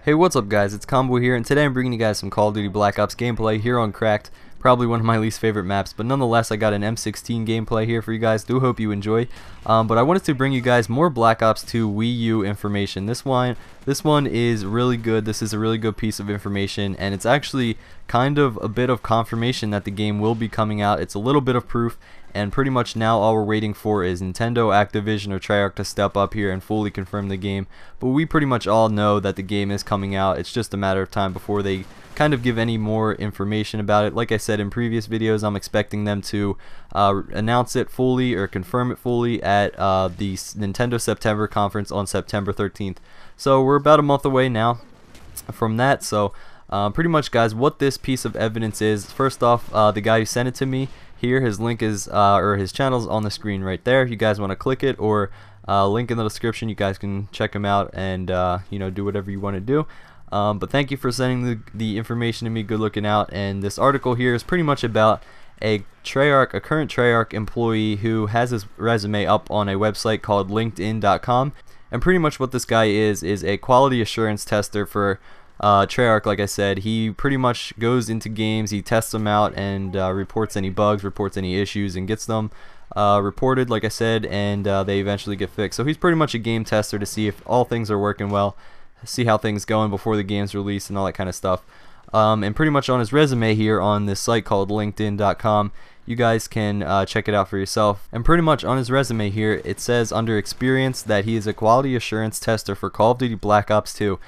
Hey, what's up guys, it's Combo here, and today I'm bringing you guys some Call of Duty Black Ops gameplay here on Cracked. Probably one of my least favorite maps, but nonetheless I got an M16 gameplay here for you guys. Do hope you enjoy. But I wanted to bring you guys more Black Ops 2 Wii U information. This one is really good. This is a really good piece of information, and it's actually kind of a bit of confirmation that the game will be coming out. It's a little bit of proof, and pretty much now all we're waiting for is Nintendo, Activision, or Treyarch to step up here and fully confirm the game. But we pretty much all know that the game is coming out. It's just a matter of time before they kind of give any more information about it. Like I said in previous videos, I'm expecting them to announce it fully or confirm it fully at the Nintendo September conference on September 13th. So we're about a month away now from that. So pretty much, guys, what this piece of evidence is, first off, the guy who sent it to me here, his link is or his channel's on the screen right there. If you guys want to click it, or link in the description, you guys can check him out and you know, do whatever you want to do. But thank you for sending the information to me. Good looking out. And this article here is pretty much about a current Treyarch employee who has his resume up on a website called LinkedIn.com. And pretty much what this guy is a quality assurance tester for Treyarch. Like I said, he pretty much goes into games, he tests them out, and reports any bugs, reports any issues, and gets them reported, like I said, and they eventually get fixed. So he's pretty much a game tester to see if all things are working well, see how things going before the game's released, and all that kind of stuff. And pretty much on his resume here on this site called LinkedIn.com, you guys can check it out for yourself. And pretty much on his resume here, it says under experience that he is a quality assurance tester for Call of Duty Black Ops 2.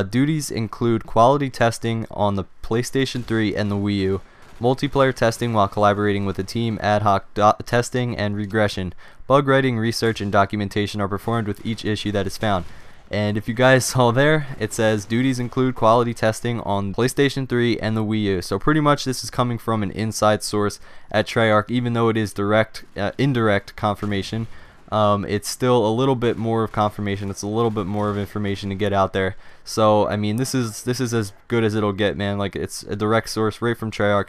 Duties include quality testing on the PlayStation 3 and the Wii U, multiplayer testing while collaborating with a team, ad hoc testing, and regression. Bug writing, research, and documentation are performed with each issue that is found. And if you guys saw there, it says duties include quality testing on PlayStation 3 and the Wii U. So pretty much this is coming from an inside source at Treyarch. Even though it is indirect confirmation, it's still a little bit more of confirmation. It's a little bit more of information to get out there. So I mean, this is as good as it'll get, man. Like, it's a direct source right from Treyarch.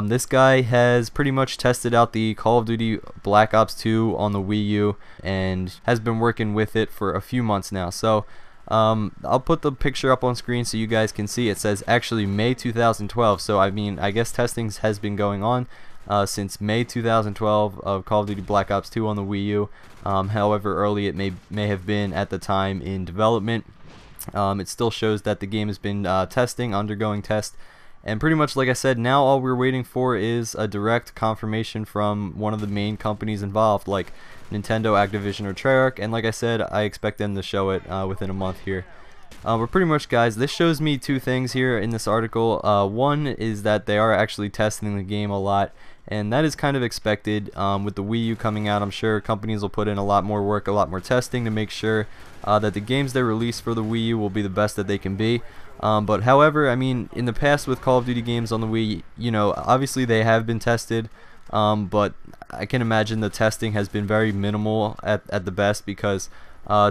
This guy has pretty much tested out the Call of Duty Black Ops 2 on the Wii U and has been working with it for a few months now. So I'll put the picture up on screen so you guys can see. It says actually May 2012. So I mean, I guess testing has been going on since May 2012 of Call of Duty Black Ops 2 on the Wii U. However early it may have been at the time in development, it still shows that the game has been undergoing test. And pretty much, like I said, now all we're waiting for is a direct confirmation from one of the main companies involved, like Nintendo, Activision, or Treyarch. And like I said, I expect them to show it within a month here. But pretty much, guys, this shows me two things here in this article. One is that they are actually testing the game a lot, and that is kind of expected. With the Wii U coming out, I'm sure companies will put in a lot more work, a lot more testing to make sure that the games they release for the Wii U will be the best that they can be. But however, I mean, in the past with Call of Duty games on the Wii, you know, obviously they have been tested, but I can imagine the testing has been very minimal at the best, because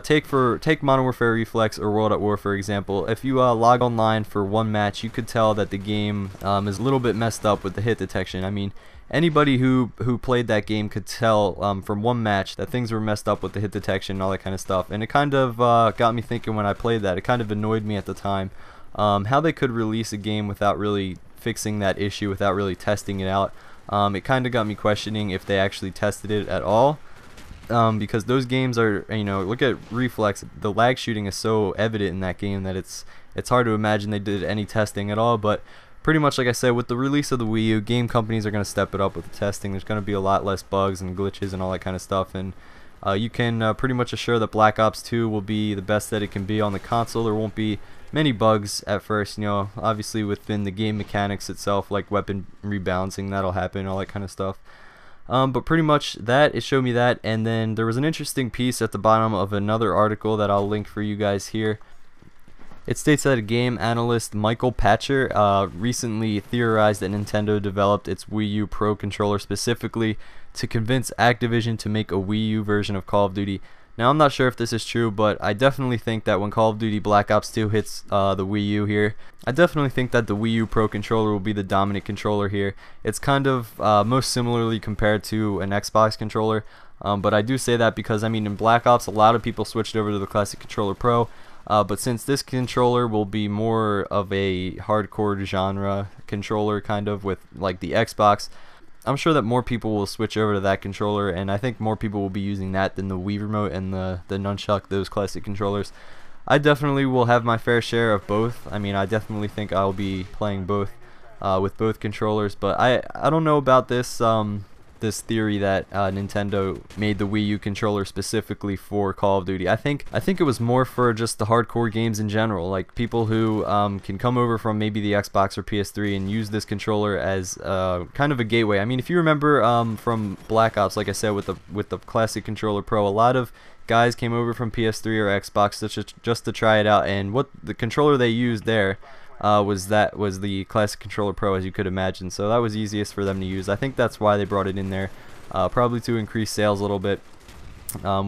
take Modern Warfare Reflex or World at War, for example. If you log online for one match, you could tell that the game is a little bit messed up with the hit detection. I mean, anybody who played that game could tell from one match that things were messed up with the hit detection and all that kind of stuff. And it kind of got me thinking when I played that. It kind of annoyed me at the time, how they could release a game without really fixing that issue, without really testing it out. It kind of got me questioning if they actually tested it at all. Because those games are, you know, look at Reflex. The lag shooting is so evident in that game that it's hard to imagine they did any testing at all. But pretty much, like I said, with the release of the Wii U, game companies are going to step it up with the testing. There's going to be a lot less bugs and glitches and all that kind of stuff, and you can pretty much assure that Black Ops 2 will be the best that it can be on the console. There won't be many bugs at first, you know, obviously within the game mechanics itself, like weapon rebalancing, that'll happen, all that kind of stuff. But pretty much it showed me that. And then there was an interesting piece at the bottom of another article that I'll link for you guys here. It states that a game analyst, Michael Patcher, recently theorized that Nintendo developed its Wii U Pro controller specifically to convince Activision to make a Wii U version of Call of Duty. Now, I'm not sure if this is true, but I definitely think that when Call of Duty Black Ops 2 hits the Wii U here, I definitely think that the Wii U Pro controller will be the dominant controller here. It's kind of most similarly compared to an Xbox controller, but I do say that because, I mean, in Black Ops, a lot of people switched over to the Classic Controller Pro. But since this controller will be more of a hardcore genre controller, kind of with like the Xbox, I'm sure that more people will switch over to that controller, and I think more people will be using that than the Wii Remote and the Nunchuck, those classic controllers. I definitely will have my fair share of both. I mean, I definitely think I'll be playing both with both controllers, but I don't know about this theory that Nintendo made the Wii U controller specifically for Call of Duty. I think it was more for just the hardcore games in general, like people who can come over from maybe the Xbox or PS3 and use this controller as kind of a gateway. I mean, if you remember from Black Ops, like I said, with the classic controller Pro, a lot of guys came over from PS3 or Xbox just to try it out, and what the controller they used there was the classic controller Pro, as you could imagine. So that was easiest for them to use. I think that's why they brought it in there, probably to increase sales a little bit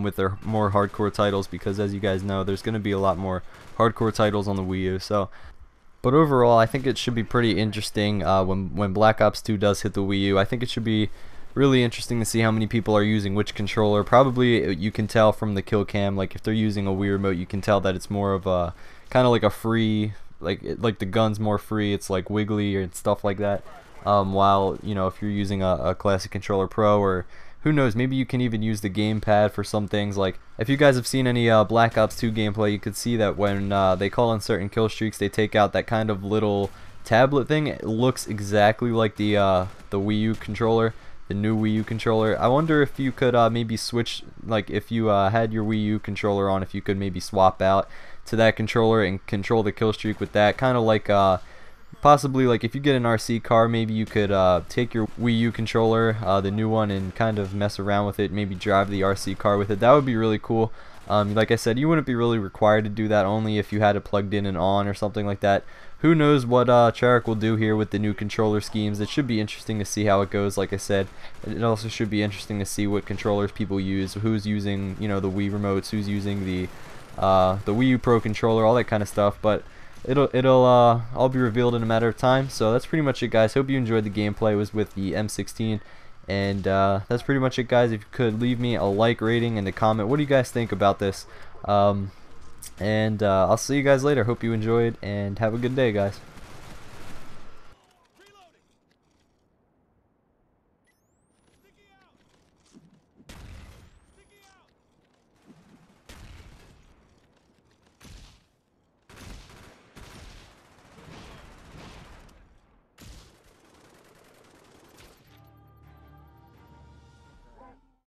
with their more hardcore titles, because as you guys know, there's going to be a lot more hardcore titles on the Wii U. So, but overall, I think it should be pretty interesting when Black Ops 2 does hit the Wii U. I think it should be really interesting to see how many people are using which controller. Probably you can tell from the kill cam, like if they're using a Wii Remote, you can tell that it's more of a kind of like a free, like the gun's more free, it's like wiggly and stuff like that, while if you're using a classic controller Pro, or who knows, maybe you can even use the gamepad for some things. Like if you guys have seen any Black Ops 2 gameplay, you could see that when they call in certain kill streaks, they take out that kind of little tablet thing. It looks exactly like the Wii U controller, the new Wii U controller. I wonder if you could maybe switch, like if you had your Wii U controller on, if you could maybe swap out to that controller and control the kill streak with that, kind of like possibly like if you get an RC car, maybe you could take your Wii U controller, the new one, and kind of mess around with it, maybe drive the RC car with it. That would be really cool. Like I said, you wouldn't be really required to do that, only if you had it plugged in and on or something like that. Who knows what Treyarch will do here with the new controller schemes. It should be interesting to see how it goes. Like I said, it also should be interesting to see what controllers people use, who's using the Wii remotes, who's using the Wii U Pro controller, all that kind of stuff. But it'll all be revealed in a matter of time. So that's pretty much it, guys. Hope you enjoyed the gameplay. It was with the M16, and that's pretty much it, guys. If you could leave me a like, rating, and a comment, what do you guys think about this? And I'll see you guys later. Hope you enjoyed, and have a good day, guys.